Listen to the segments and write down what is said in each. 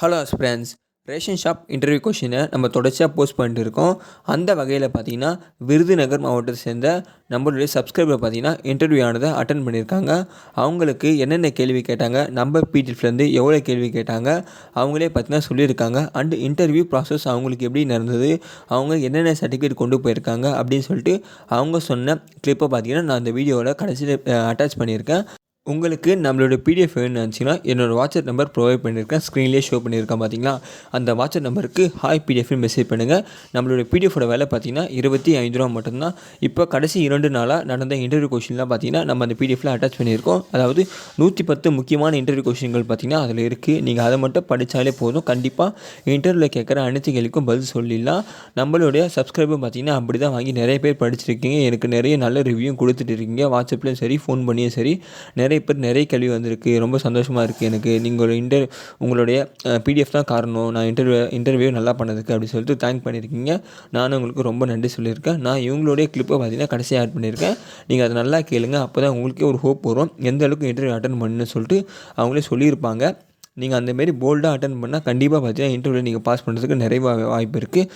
Hello friends, ration shop interview கொஷினை நம்ம தொடர்ச்சியாக போஸ்ட் பண்ணிட்டு இருக்கோம். அந்த வகையில் பார்த்தீங்கன்னா விருதுநகர் மாவட்டத்தை சேர்ந்த நம்மளுடைய சப்ஸ்கிரைபர் பார்த்தீங்கன்னா இன்டர்வியூ ஆனதை அட்டன் பண்ணியிருக்காங்க. அவங்களுக்கு என்னென்ன கேள்வி கேட்டாங்க, நம்ம பிடிஎஃப்லேருந்து எவ்வளோ கேள்வி கேட்டாங்க, அவங்களே பார்த்தீங்கன்னா சொல்லியிருக்காங்க. அண்டு இன்டர்வியூ ப்ராசஸ் அவங்களுக்கு எப்படி நடந்தது, அவங்க என்னென்ன சர்டிஃபிகேட் கொண்டு போயிருக்காங்க அப்படின்னு சொல்லிட்டு அவங்க சொன்ன கிளிப்பை பார்த்தீங்கன்னா நான் அந்த வீடியோவில் கடைசியில் அட்டாச் பண்ணியிருக்கேன். உங்களுக்கு நம்மளோட பிடிஎஃப் வேணும்னு நினச்சிங்கன்னா என்னோடய வாட்ஸ்அப் நம்பர் ப்ரொவைட் பண்ணியிருக்கேன், ஸ்க்ரீன்லேயே ஷோ பண்ணியிருக்கேன் பார்த்தீங்களா. அந்த வாட்ஸ்அப் நம்பருக்கு ஹாய் பிடிஎஃப்னு மெசேஜ் பண்ணுங்கள். நம்மளோட பிடிஎஃபோட விலை பார்த்தீங்கன்னா 25 ரூபா மட்டும்தான். இப்போ கடைசி 2 நாளாக நடந்த இன்டர்வியூ கொஷின்லாம் பார்த்தீங்கன்னா நம்ம அந்த பிடிஎஃபில் அட்டாச் பண்ணியிருக்கோம். அதாவது 110 முக்கியமான இன்டர்வியூ கொஷின்கள் பார்த்தீங்கன்னா அதில் இருக்குது. நீங்கள் அதை மட்டும் படித்தாலே போதும், கண்டிப்பாக இன்டர்வியூவில் கேட்குற அனைத்து கேள்விக்கும் பதில் சொல்லிடலாம். நம்மளுடைய சப்ஸ்கிரைபர் பார்த்தீங்கன்னா அப்படி தான் வாங்கி நிறைய பேர் படிச்சிருக்கீங்க. எனக்கு நிறைய நல்ல ரிவ்யூ கொடுத்துட்டு இருக்கீங்க. வாட்ஸ்அப்லேயும் சரி, ஃபோன் பண்ணியும் சரி, நிறைய பேர் நிறைய கேள்வி வந்திருக்கு. ரொம்ப சந்தோஷமாக இருக்குது எனக்கு. நீங்கள் உங்களுடைய பிடிஎஃப் தான் காரணம் நான் இன்டர்வியூ நல்லா பண்ணதுக்கு அப்படின்னு சொல்லிட்டு தேங்க் பண்ணியிருக்கீங்க. நானும் உங்களுக்கு ரொம்ப நன்றி சொல்லியிருக்கேன். நான் இவங்களுடைய கிளிப்பை பார்த்தீங்கன்னா கடைசியாக ஆட் பண்ணியிருக்கேன். நீங்கள் அதை நல்லா கேளுங்க. அப்போ தான் உங்களுக்கே ஒரு ஹோப் வரும் எந்த அளவுக்கு இன்டர்வியூ அட்டன் பண்ணுன்னு சொல்லிட்டு அவங்களே சொல்லியிருப்பாங்க. நீங்கள் அந்தமாரி போல்டாக அட்டன் பண்ணால் கண்டிப்பாக பார்த்தீங்கன்னா இன்டர்வியூவில் நீங்கள் பாஸ் பண்ணுறதுக்கு நிறைய வாய்ப்பு இருக்குது.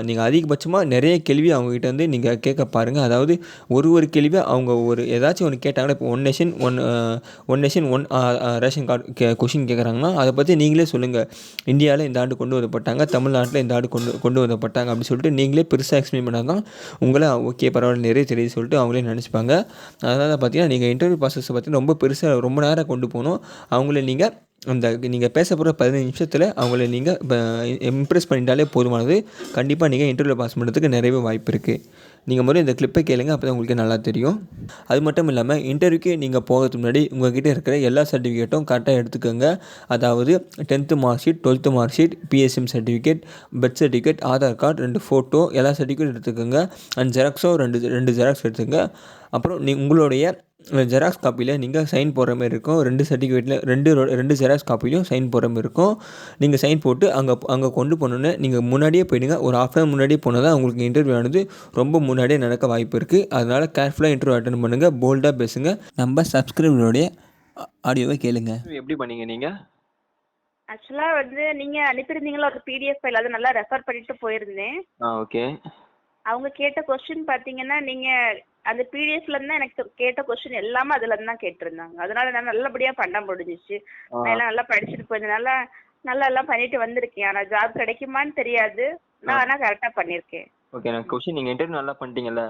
நீங்கள் அதிகபட்சமாக நிறைய கேள்வி அவங்ககிட்ட வந்து நீங்கள் கேட்க பாருங்கள். அதாவது ஒரு கேள்வியை அவங்க ஏதாச்சும் ஒன்று கேட்டாங்கன்னா, இப்போ one nation one ration card question கேட்குறாங்கன்னா அதை பற்றி நீங்களே சொல்லுங்கள். இந்தியாவில் இந்த ஆண்டு கொண்டு வரப்பட்டாங்க, தமிழ்நாட்டில் இந்த ஆண்டு கொண்டு வரப்பட்டாங்க அப்படின்னு சொல்லிட்டு நீங்களே பெருசாக எக்ஸ்பிளைன் பண்ணால் தான் உங்களை ஓகே பரவாயில்ல நிறைய தெரியுது சொல்லிட்டு அவங்களே நினச்சிப்பாங்க. அதனால் பார்த்தீங்கன்னா நீங்கள் இன்டர்வியூ ப்ராசஸை பார்த்தீங்கன்னா ரொம்ப பெருசாக ரொம்ப நேரம் கொண்டு போகணும். அவங்கள நீங்கள் பேச போகிற 15 நிமிஷத்தில் அவங்கள நீங்கள் இம்ப்ரெஸ் பண்ணிட்டாலே போதுமானது. கண்டிப்பாக நீங்கள் இன்டர்வியூவில் பாஸ் பண்ணுறதுக்கு நிறையவே வாய்ப்பு இருக்குது. நீங்கள் முதல்ல இந்த கிளிப்பை கேளுங்க, அப்போ தான் உங்களுக்கு நல்லா தெரியும். அது மட்டும் இல்லாமல் இன்டர்வியூக்கு நீங்கள் போகிறதுக்கு முன்னாடி உங்கள்கிட்ட இருக்கிற எல்லா சர்டிஃபிகேட்டும் கரெக்டாக எடுத்துக்கோங்க. அதாவது 10th mark sheet, 12th mark sheet, BSM certificate, birth certificate, Aadhaar card, 2 photo, எல்லா சர்டிஃபிகேட் எடுத்துக்கோங்க. அண்ட் ஜெராக்ஸும் ரெண்டு ஜெராக்ஸ் எடுத்துக்கோங்க. அப்புறம் உங்களுடைய ஜெராக்ஸ் காப்பியில் நீங்கள் சைன் போடுற மாதிரி இருக்கும். 2 சர்டிஃபிகேட்டில் ரெண்டு ஜெராக்ஸ் காப்பிலையும் சைன் போடுற மாதிரி இருக்கும். நீங்கள் சைன் போட்டு அங்கே கொண்டு போனோன்னே நீங்கள் முன்னாடியே போயிடுங்க. ஒரு ½ hour முன்னாடியே போனால் தான் உங்களுக்கு இன்டர்வியூ ஆனது ரொம்ப முன்னாடியே நடக்க வாய்ப்பு இருக்குது. அதனால் கேர்ஃபுல்லாக இன்டர்வியூ அட்டன் பண்ணுங்கள், போல்டாக பேசுங்க. நம்ம சப்ஸ்கிரைபருடைய ஆடியோவை கேளுங்க. எப்படி பண்ணீங்க நீங்கள்? ஆக்சுவலாக நீங்கள் அனுப்பியிருந்தீங்களா ஒரு பிடிஎஃப் ஃபைல், அதை நல்லா ரெஃபர் பண்ணிட்டு போயிருந்தேன். ஓகே. அவங்க கேட்ட கொஸ்டின் பார்த்தீங்கன்னா நீங்கள் அந்த பிடிஎஃப்லேருந்து தான் எனக்கு கேட்ட கொஸ்டின் எல்லாமே அதுலேருந்து தான் கேட்டிருந்தாங்க. அதனால நான் நல்லபடியாக பண்ண முடிஞ்சிச்சு. நான் எல்லாம் நல்லா படிச்சுட்டு போயிருந்தனால நல்லா எல்லாம் பண்ணிட்டு வந்திருக்கேன். ஆனால் ஜாப் கிடைக்குமான்னு தெரியாது. நான் ஆனால் கரெக்டாக பண்ணியிருக்கேன். ஓகே. நான் கொஸ்டின் நீங்கள் இன்டர்வியூ நல்லா பண்ணிட்டீங்கல்ல?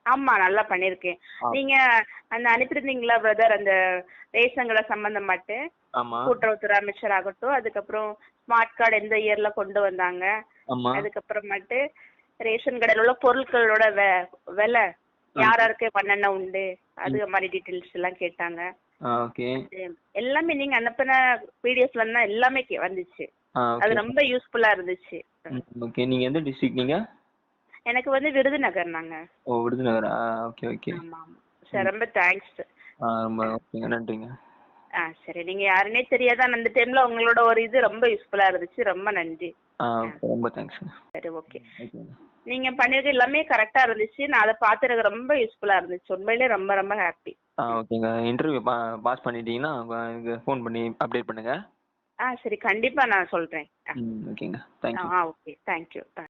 ஆமாம், நல்லா பண்ணியிருக்கேன். நீங்கள் அந்த அனுப்பியிருந்தீங்களா பிரதர், அந்த ரேஷன்களை சம்மந்தமாட்டு கூட்டுறவுத்துறை அமைச்சர் ஆகட்டும், அதுக்கப்புறம் ஸ்மார்ட் கார்டு எந்த இயரில் கொண்டு வந்தாங்க, அதுக்கப்புறமாட்டு ரேஷன் கடையில் உள்ள பொருட்களோட விலை யாருக்கு பண்ண உண்டு, அது மாதிரி டீட்டெயில்ஸ் எல்லாம் கேட்டாங்க. எல்லாமே நீங்க அனுப்பின பிடிஎஃப்ல தான் எல்லாமே வந்துச்சு. அது ரொம்ப யூஸ்ஃபுல்லா இருந்துச்சு. ஓகே. நீங்க எந்த டிஸ்ட்ரிக்ட்? நீங்க? எனக்கு விருதுநகர். நாங்க விருதுநகரா? Okay okay. ஆமா சார், ரொம்ப தேங்க்ஸ். ரொம்ப ஓகேங்க, நன்றிங்க. சரி, நீங்க யாருன்னே தெரியாத அந்த டைம்ல உங்களோட ஒரு இது ரொம்ப யூஸ்ஃபுல்லா இருந்துச்சு. ரொம்ப நன்றி. ரொம்ப தேங்க்ஸ். சரி, ஓகே. நீங்க பண்ணிருக்க எல்லாமே கரெக்டா இருந்துச்சு. நான் அதை பார்த்துருக்கு ரொம்ப யூஸ்ஃபுல்லா இருந்துச்சு. உண்மையிலே ரொம்ப ரொம்ப ஹாப்பி. ஓகேங்க. இன்டர்வியூ பாஸ் பண்ணிட்டீங்கன்னா ஃபோன் பண்ணி அப்டேட் பண்ணுங்க. சரி, கண்டிப்பா நான் சொல்றேன். ஓகேங்க. தேங்க்யூ. Okay, thank you.